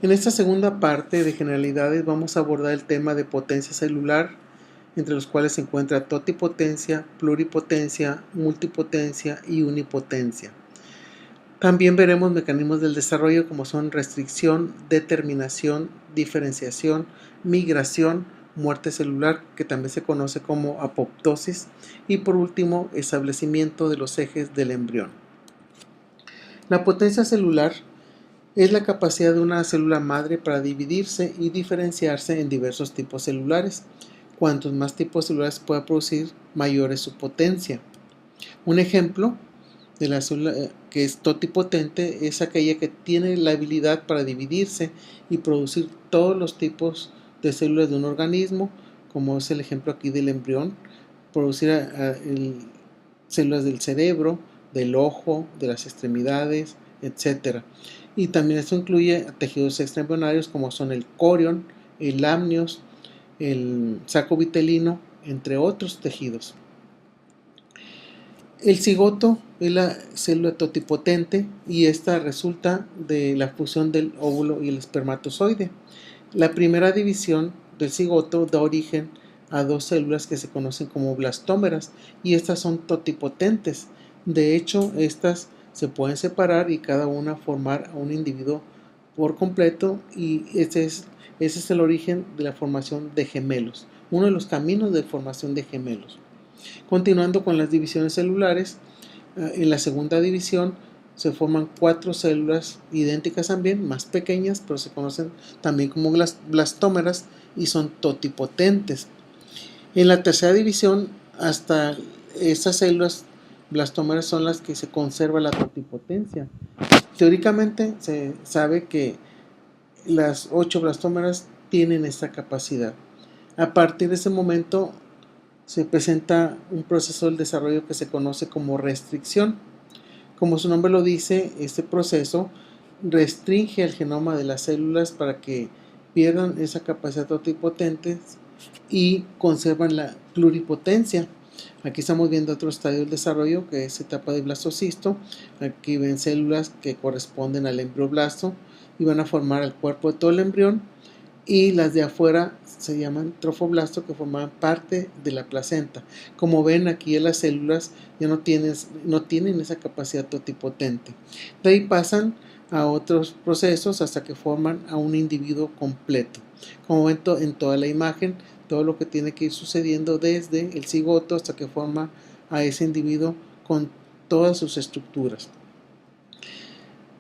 En esta segunda parte de generalidades vamos a abordar el tema de potencia celular, entre los cuales se encuentra totipotencia, pluripotencia, multipotencia y unipotencia. También veremos mecanismos del desarrollo como son restricción, determinación, diferenciación, migración, muerte celular, que también se conoce como apoptosis, y por último, establecimiento de los ejes del embrión. La potencia celular es la capacidad de una célula madre para dividirse y diferenciarse en diversos tipos celulares. Cuantos más tipos celulares pueda producir, mayor es su potencia. Un ejemplo de la célula que es totipotente es aquella que tiene la habilidad para dividirse y producir todos los tipos de células de un organismo, como es el ejemplo aquí del embrión, producir células del cerebro, del ojo, de las extremidades, etc. Y también esto incluye tejidos extraembrionarios como son el corion, el amnios, el saco vitelino, entre otros tejidos. El cigoto es la célula totipotente y esta resulta de la fusión del óvulo y el espermatozoide. La primera división del cigoto da origen a dos células que se conocen como blastómeras y estas son totipotentes. De hecho, estas se pueden separar y cada una formar a un individuo por completo, y ese es el origen de la formación de gemelos, uno de los caminos de formación de gemelos. Continuando con las divisiones celulares, en la segunda división se forman 4 células idénticas también, más pequeñas, pero se conocen también como blastómeras y son totipotentes. En la tercera división, hasta estas células blastómeras son las que se conserva la totipotencia. Teóricamente se sabe que las 8 blastómeras tienen esta capacidad. A partir de ese momento se presenta un proceso del desarrollo que se conoce como restricción. Como su nombre lo dice, este proceso restringe el genoma de las células para que pierdan esa capacidad totipotente y conservan la pluripotencia. Aquí estamos viendo otro estadio del desarrollo, que es etapa de blastocisto. Aquí ven células que corresponden al embrioblasto y van a formar el cuerpo de todo el embrión, y las de afuera se llaman trofoblasto, que forman parte de la placenta. Como ven, aquí las células ya no tienen esa capacidad totipotente. De ahí pasan a otros procesos hasta que forman a un individuo completo. Como ven en toda la imagen, todo lo que tiene que ir sucediendo desde el cigoto hasta que forma a ese individuo con todas sus estructuras.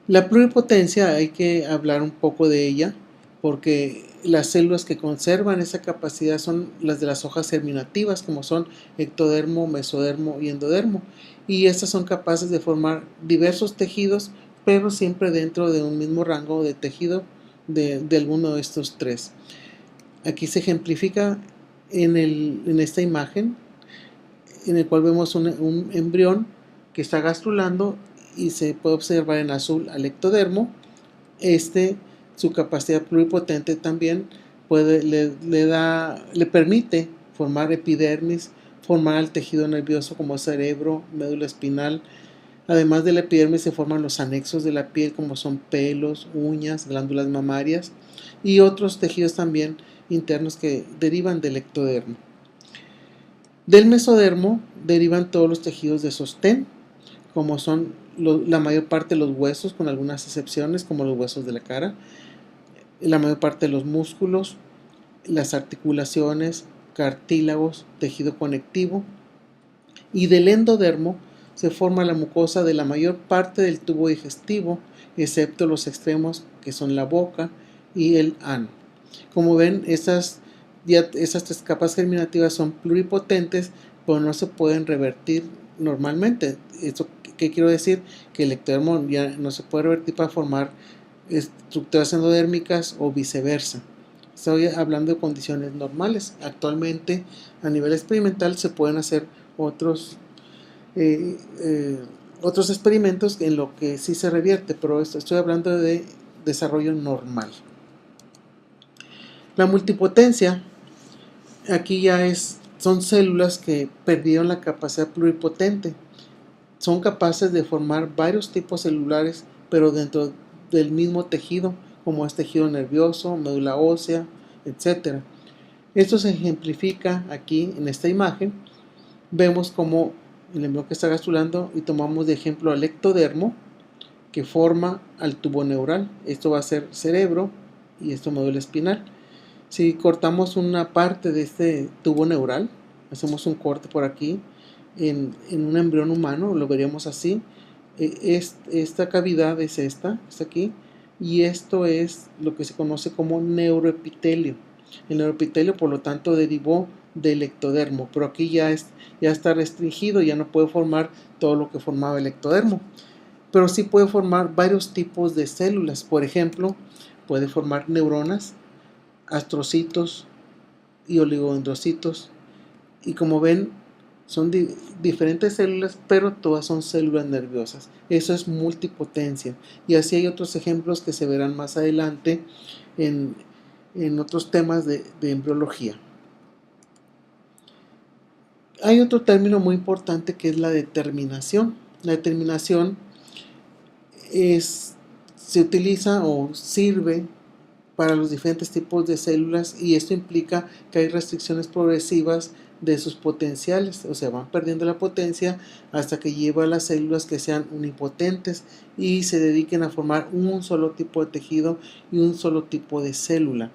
La pluripotencia hay que hablar un poco de ella, porque las células que conservan esa capacidad son las de las hojas germinativas, como son ectodermo, mesodermo y endodermo, y estas son capaces de formar diversos tejidos, pero siempre dentro de un mismo rango de tejido de alguno de estos tres. Aquí se ejemplifica en esta imagen, en el cual vemos un embrión que está gastrulando y se puede observar en azul al ectodermo. Su capacidad pluripotente también le permite formar epidermis, formar el tejido nervioso como cerebro, médula espinal. Además de la epidermis se forman los anexos de la piel, como son pelos, uñas, glándulas mamarias y otros tejidos también internos que derivan del ectodermo. Del mesodermo derivan todos los tejidos de sostén, como son la mayor parte de los huesos, con algunas excepciones como los huesos de la cara, la mayor parte de los músculos, las articulaciones, cartílagos, tejido conectivo. Y del endodermo se forma la mucosa de la mayor parte del tubo digestivo, excepto los extremos, que son la boca y el ano. Como ven, esas 3 capas germinativas son pluripotentes, pero no se pueden revertir normalmente. ¿Esto qué quiero decir? Que el ectodermo ya no se puede revertir para formar estructuras endodérmicas o viceversa. Estoy hablando de condiciones normales. Actualmente, a nivel experimental, se pueden hacer otros experimentos en lo que sí se revierte, pero estoy hablando de desarrollo normal. La multipotencia, aquí ya son células que perdieron la capacidad pluripotente. Son capaces de formar varios tipos celulares, pero dentro del mismo tejido, como es tejido nervioso, médula ósea, etc. Esto se ejemplifica aquí en esta imagen. Vemos como el embrión que está gastrulando y tomamos de ejemplo al ectodermo que forma al tubo neural. Esto va a ser cerebro y esto médula espinal. Si cortamos una parte de este tubo neural, hacemos un corte por aquí en un embrión humano, lo veríamos así. Esta cavidad es esta aquí, y esto es lo que se conoce como neuroepitelio. El neuroepitelio, por lo tanto, derivó del ectodermo, pero aquí ya está restringido, ya no puede formar todo lo que formaba el ectodermo, pero sí puede formar varios tipos de células. Por ejemplo, puede formar neuronas, astrocitos y oligodendrocitos, y como ven son diferentes células, pero todas son células nerviosas. Eso es multipotencia, y así hay otros ejemplos que se verán más adelante en otros temas de embriología. Hay otro término muy importante que es la determinación. La determinación se utiliza o sirve para los diferentes tipos de células, y esto implica que hay restricciones progresivas de sus potenciales, o sea, van perdiendo la potencia hasta que lleva a las células que sean unipotentes y se dediquen a formar un solo tipo de tejido y un solo tipo de célula.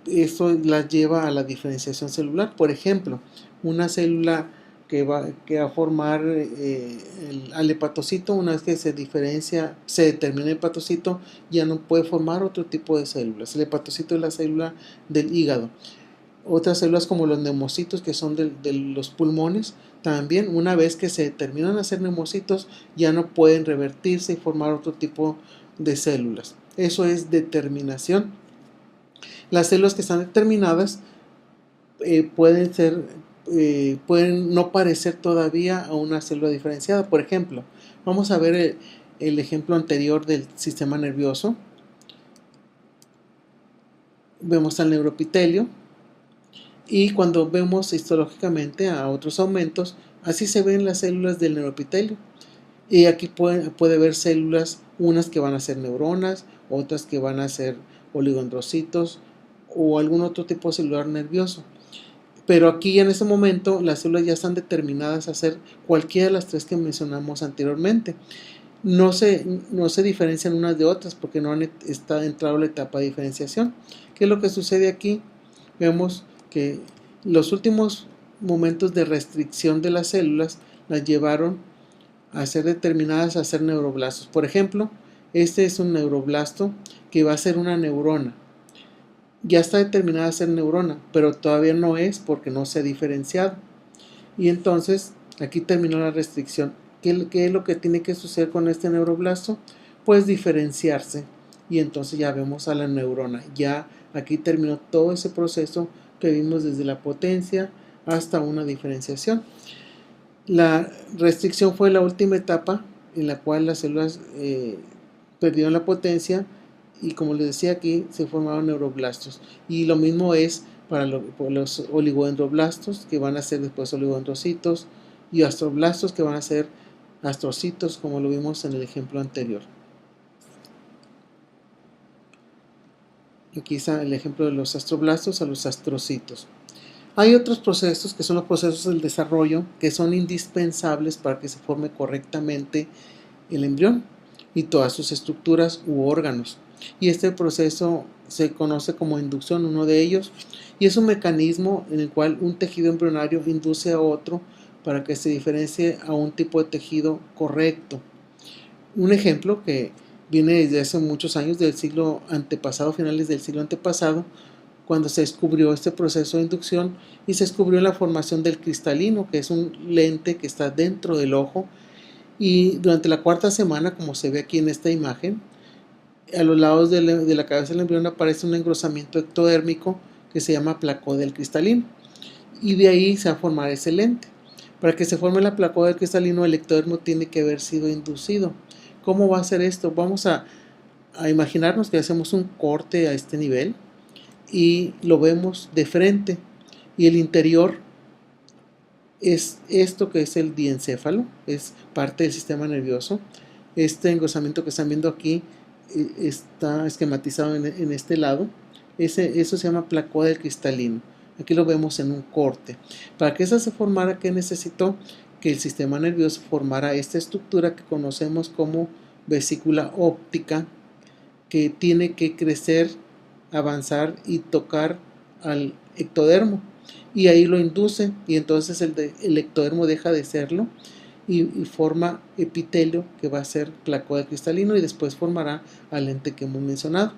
Esto las lleva a la diferenciación celular. Por ejemplo, una célula que va a formar al hepatocito, una vez que se determina el hepatocito, ya no puede formar otro tipo de células. El hepatocito es la célula del hígado. Otras células como los neumocitos, que son de los pulmones, también una vez que se determinan a ser neumocitos, ya no pueden revertirse y formar otro tipo de células. Eso es determinación. Las células que están determinadas pueden no parecer todavía a una célula diferenciada. Por ejemplo, vamos a ver el ejemplo anterior del sistema nervioso. Vemos al neuroepitelio, y cuando vemos histológicamente a otros aumentos, así se ven las células del neuroepitelio. Y aquí puede ver células, unas que van a ser neuronas, otras que van a ser oligodendrocitos o algún otro tipo celular nervioso. Pero aquí en este momento las células ya están determinadas a ser cualquiera de las tres que mencionamos anteriormente. No se diferencian unas de otras porque no han entrado a la etapa de diferenciación. ¿Qué es lo que sucede aquí? Vemos que los últimos momentos de restricción de las células las llevaron a ser determinadas a ser neuroblastos. Por ejemplo, este es un neuroblasto que va a ser una neurona. Ya está determinada a ser neurona, pero todavía no es porque no se ha diferenciado. Y entonces aquí terminó la restricción. ¿Qué es lo que tiene que suceder con este neuroblasto? Pues diferenciarse. Y entonces ya vemos a la neurona. Ya aquí terminó todo ese proceso que vimos desde la potencia hasta una diferenciación. La restricción fue la última etapa en la cual las células perdieron la potencia, y como les decía aquí, se formaron neuroblastos. Y lo mismo es para los oligodendroblastos, que van a ser después oligodendrocitos, y astroblastos, que van a ser astrocitos, como lo vimos en el ejemplo anterior. Aquí está el ejemplo de los astroblastos a los astrocitos. Hay otros procesos que son los procesos del desarrollo, que son indispensables para que se forme correctamente el embrión y todas sus estructuras u órganos. Y este proceso se conoce como inducción, uno de ellos, y es un mecanismo en el cual un tejido embrionario induce a otro para que se diferencie a un tipo de tejido correcto. Un ejemplo que viene desde hace muchos años, del siglo antepasado, finales del siglo antepasado, cuando se descubrió este proceso de inducción y se descubrió la formación del cristalino, que es un lente que está dentro del ojo. Y durante la cuarta semana, como se ve aquí en esta imagen, a los lados de la cabeza del embrión aparece un engrosamiento ectodérmico que se llama placoidal cristalino, y de ahí se va a formar ese lente. Para que se forme la placoidal cristalino, el ectodermo tiene que haber sido inducido. ¿Cómo va a ser esto? Vamos a imaginarnos que hacemos un corte a este nivel y lo vemos de frente, y el interior es esto que es el diencéfalo, es parte del sistema nervioso. Este engrosamiento que están viendo aquí está esquematizado en este lado. Eso se llama placoder cristalino. Aquí lo vemos en un corte. Para que esa se formara, ¿qué necesitó? Que el sistema nervioso formara esta estructura que conocemos como vesícula óptica, que tiene que crecer, avanzar y tocar al ectodermo, y ahí lo induce, y entonces el ectodermo deja de serlo y forma epitelio, que va a ser placoder cristalino, y después formará al lente que hemos mencionado.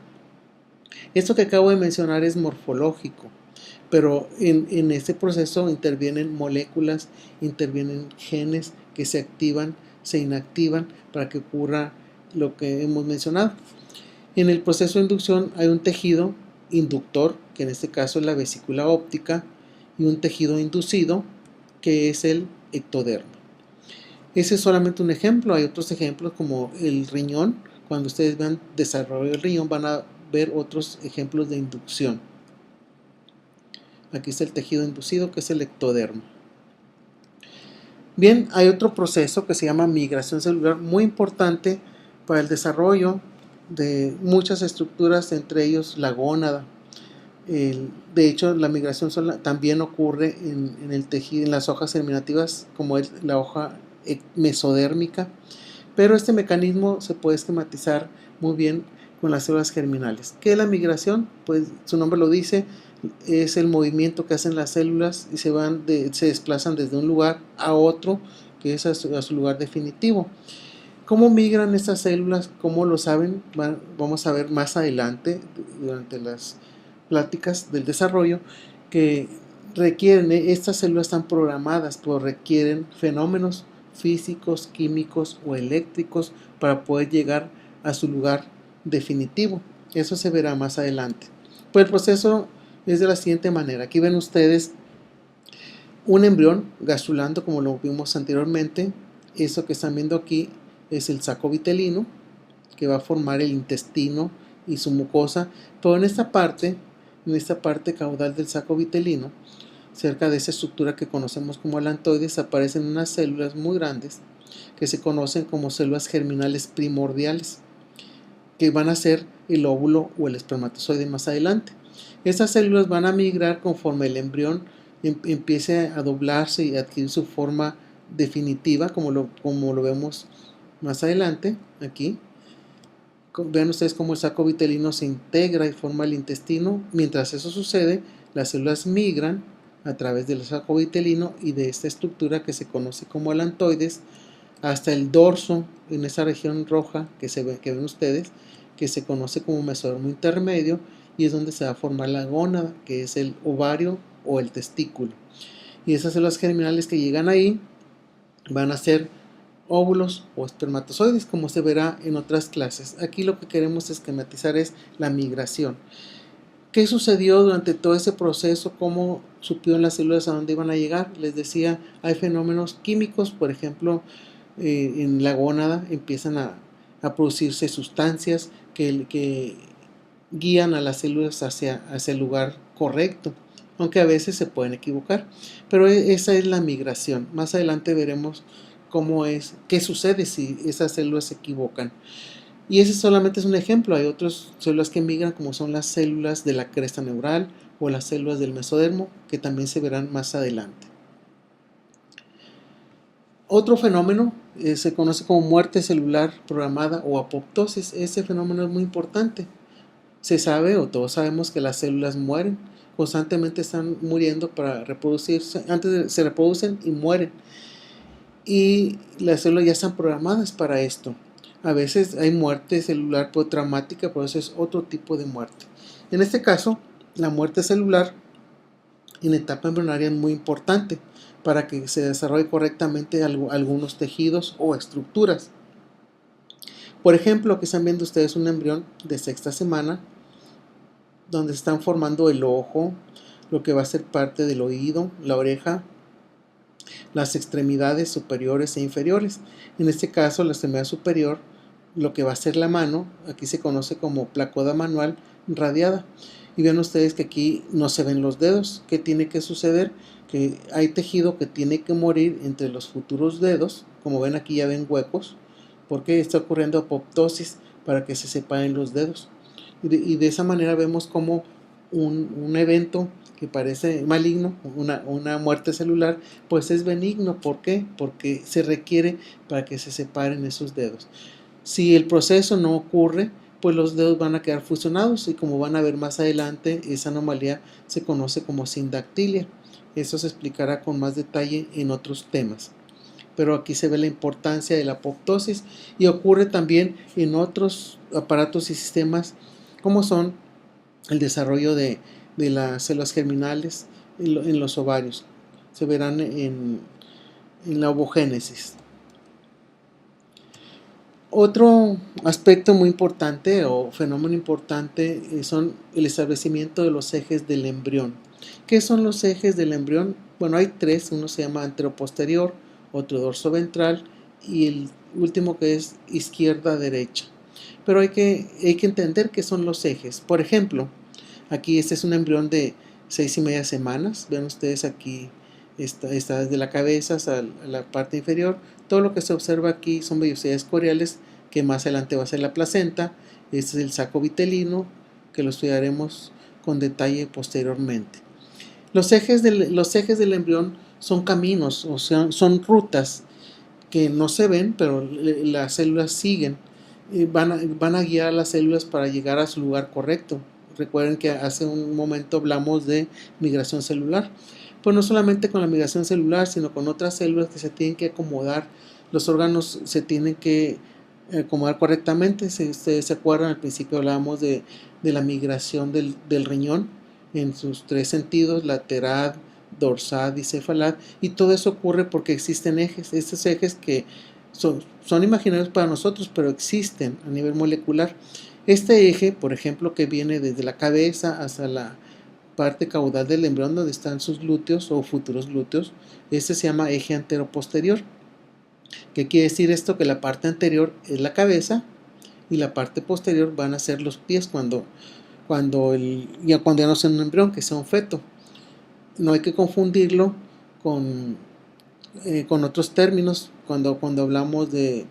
Esto que acabo de mencionar es morfológico, pero en este proceso intervienen moléculas, intervienen genes que se activan, se inactivan para que ocurra lo que hemos mencionado. En el proceso de inducción hay un tejido inductor, que en este caso es la vesícula óptica, y un tejido inducido, que es el ectodermo. Ese es solamente un ejemplo. Hay otros ejemplos como el riñón. Cuando ustedes vean desarrollo del riñón van a ver otros ejemplos de inducción. Aquí está el tejido inducido, que es el ectodermo. Bien, hay otro proceso que se llama migración celular, muy importante para el desarrollo de muchas estructuras, entre ellos la gónada. De hecho, la migración también ocurre en el tejido, en las hojas germinativas, como es la hoja mesodérmica, pero este mecanismo se puede esquematizar muy bien con las células germinales. ¿Qué es la migración? Pues su nombre lo dice, es el movimiento que hacen las células y se desplazan desde un lugar a otro, que es a su lugar definitivo. ¿Cómo migran estas células? ¿Cómo lo saben? Vamos a ver más adelante, durante las pláticas del desarrollo, que estas células están programadas, pero requieren fenómenos físicos, químicos o eléctricos para poder llegar a su lugar definitivo. Eso se verá más adelante. Pues el proceso es de la siguiente manera. Aquí ven ustedes un embrión gastrulando, como lo vimos anteriormente. Eso que están viendo aquí es el saco vitelino, que va a formar el intestino y su mucosa. Pero en esta parte caudal del saco vitelino, cerca de esa estructura que conocemos como alantoides, aparecen unas células muy grandes que se conocen como células germinales primordiales, que van a ser el óvulo o el espermatozoide más adelante. Estas células van a migrar conforme el embrión empiece a doblarse y a adquirir su forma definitiva, como lo vemos más adelante aquí. Vean ustedes cómo el saco vitelino se integra y forma el intestino. Mientras eso sucede, las células migran a través del saco vitelino y de esta estructura que se conoce como alantoides hasta el dorso, en esa región roja que ven ustedes, que se conoce como mesodermo intermedio, y es donde se va a formar la gónada, que es el ovario o el testículo. Y esas células germinales que llegan ahí van a ser óvulos o espermatozoides, como se verá en otras clases. Aquí lo que queremos esquematizar es la migración. ¿Qué sucedió durante todo ese proceso? ¿Cómo supieron las células a dónde iban a llegar? Les decía, hay fenómenos químicos, por ejemplo, en la gónada empiezan a producirse sustancias que guían a las células hacia el lugar correcto, aunque a veces se pueden equivocar. Pero esa es la migración. Más adelante veremos qué sucede si esas células se equivocan. Y ese solamente es un ejemplo. Hay otras células que migran, como son las células de la cresta neural o las células del mesodermo, que también se verán más adelante. Otro fenómeno se conoce como muerte celular programada o apoptosis. Ese fenómeno es muy importante. Se sabe, o todos sabemos, que las células mueren, constantemente están muriendo para reproducirse. Antes se reproducen y mueren, y las células ya están programadas para esto. A veces hay muerte celular traumática, pero eso es otro tipo de muerte. En este caso, la muerte celular en etapa embrionaria es muy importante para que se desarrolle correctamente algunos tejidos o estructuras. Por ejemplo, aquí están viendo ustedes un embrión de sexta semana, donde están formando el ojo, lo que va a ser parte del oído, la oreja, las extremidades superiores e inferiores. En este caso, la extremidad superior, lo que va a ser la mano, aquí se conoce como placoda manual radiada. Y vean ustedes que aquí no se ven los dedos. ¿Qué tiene que suceder? Que hay tejido que tiene que morir entre los futuros dedos. Como ven, aquí ya ven huecos, porque está ocurriendo apoptosis. para que se separen los dedos. Y de esa manera vemos como un evento que parece maligno, una muerte celular, pues es benigno. ¿Por qué? Porque se requiere para que se separen esos dedos. Si el proceso no ocurre, pues los dedos van a quedar fusionados y, como van a ver más adelante, esa anomalía se conoce como sindactilia. Eso se explicará con más detalle en otros temas. Pero aquí se ve la importancia de la apoptosis, y ocurre también en otros aparatos y sistemas, como son el desarrollo de las células germinales en los ovarios. Se verán en la ovogénesis. Otro aspecto muy importante o fenómeno importante son el establecimiento de los ejes del embrión. ¿Qué son los ejes del embrión? Bueno, hay tres. Uno se llama anteroposterior, otro dorsoventral y el último, que es izquierda-derecha. Pero hay que entender qué son los ejes. Por ejemplo, aquí este es un embrión de 6,5 semanas. Vean ustedes, aquí está desde la cabeza hasta la parte inferior. Todo lo que se observa aquí son vellosidades coriales, que más adelante va a ser la placenta. Este es el saco vitelino, que lo estudiaremos con detalle posteriormente. Los ejes del embrión son caminos, o sea, son rutas que no se ven, pero las células siguen. Van a guiar a las células para llegar a su lugar correcto. Recuerden que hace un momento hablamos de migración celular. Pues no solamente con la migración celular, sino con otras células que se tienen que acomodar. Los órganos se tienen que acomodar correctamente. Si ustedes se acuerdan, al principio hablábamos de la migración del riñón en sus tres sentidos: lateral, dorsal y cefalad. Y todo eso ocurre porque existen ejes. Estos ejes que son imaginarios para nosotros, pero existen a nivel molecular. Este eje, por ejemplo, que viene desde la cabeza hasta la parte caudal del embrión, donde están sus glúteos o futuros glúteos, este se llama eje anteroposterior. ¿Qué quiere decir esto? Que la parte anterior es la cabeza y la parte posterior van a ser los pies cuando ya no sea un embrión, que sea un feto. No hay que confundirlo con otros términos cuando hablamos de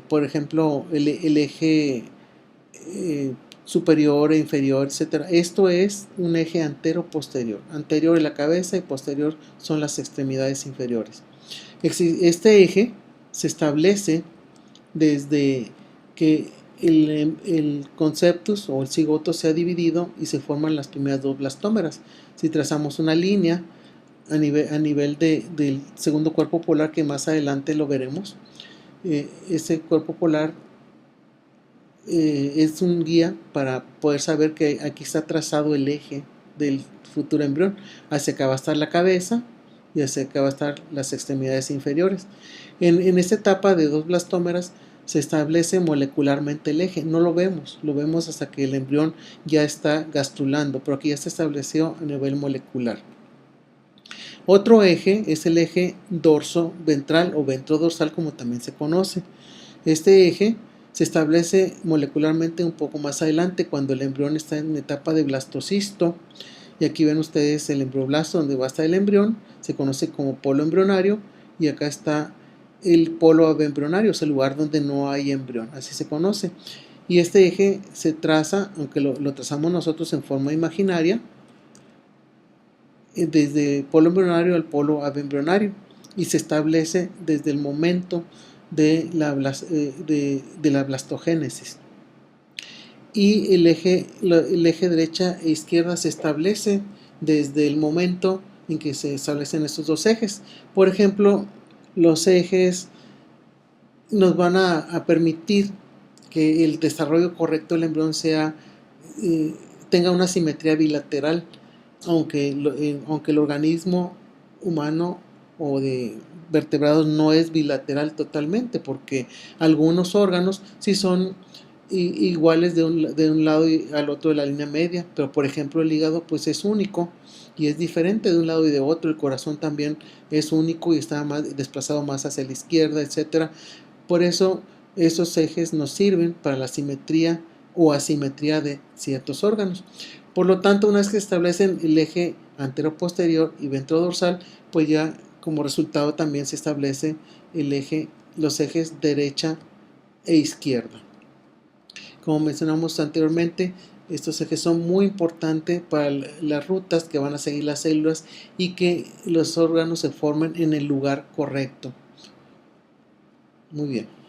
por ejemplo, el eje superior e inferior, etc. Esto es un eje antero-posterior. Anterior es la cabeza y posterior son las extremidades inferiores. Este eje se establece desde que el conceptus o el cigoto se ha dividido y se forman las primeras dos blastómeras. Si trazamos una línea a nivel del segundo cuerpo polar, que más adelante lo veremos, ese cuerpo polar es un guía para poder saber que aquí está trazado el eje del futuro embrión. Hacia acá va a estar la cabeza y hacia acá va a estar las extremidades inferiores. En esta etapa de dos blastómeras se establece molecularmente el eje. No lo vemos hasta que el embrión ya está gastrulando, pero aquí ya se estableció a nivel molecular. Otro eje es el eje dorso-ventral o ventrodorsal, como también se conoce. Este eje se establece molecularmente un poco más adelante, cuando el embrión está en etapa de blastocisto. Y aquí ven ustedes el embrioblasto, donde va a estar el embrión. Se conoce como polo embrionario. Y acá está el polo abembrionario, es el lugar donde no hay embrión, así se conoce. Y este eje se traza, aunque lo trazamos nosotros en forma imaginaria, desde polo embrionario al polo abembrionario, y se establece desde el momento de la blastogénesis. Y el eje derecha e izquierda se establece desde el momento en que se establecen estos dos ejes. Por ejemplo, los ejes nos van a permitir que el desarrollo correcto del embrión tenga una simetría bilateral, aunque el organismo humano o de vertebrados no es bilateral totalmente, porque algunos órganos sí son iguales de un lado y al otro de la línea media, pero por ejemplo el hígado pues es único y es diferente de un lado y de otro. El corazón también es único y está desplazado más hacia la izquierda, etc. Por eso esos ejes nos sirven para la simetría o asimetría de ciertos órganos. Por lo tanto, una vez que establecen el eje antero-posterior y ventrodorsal, pues ya como resultado también se establece los ejes derecha e izquierda. Como mencionamos anteriormente, estos ejes son muy importantes para las rutas que van a seguir las células y que los órganos se formen en el lugar correcto. Muy bien.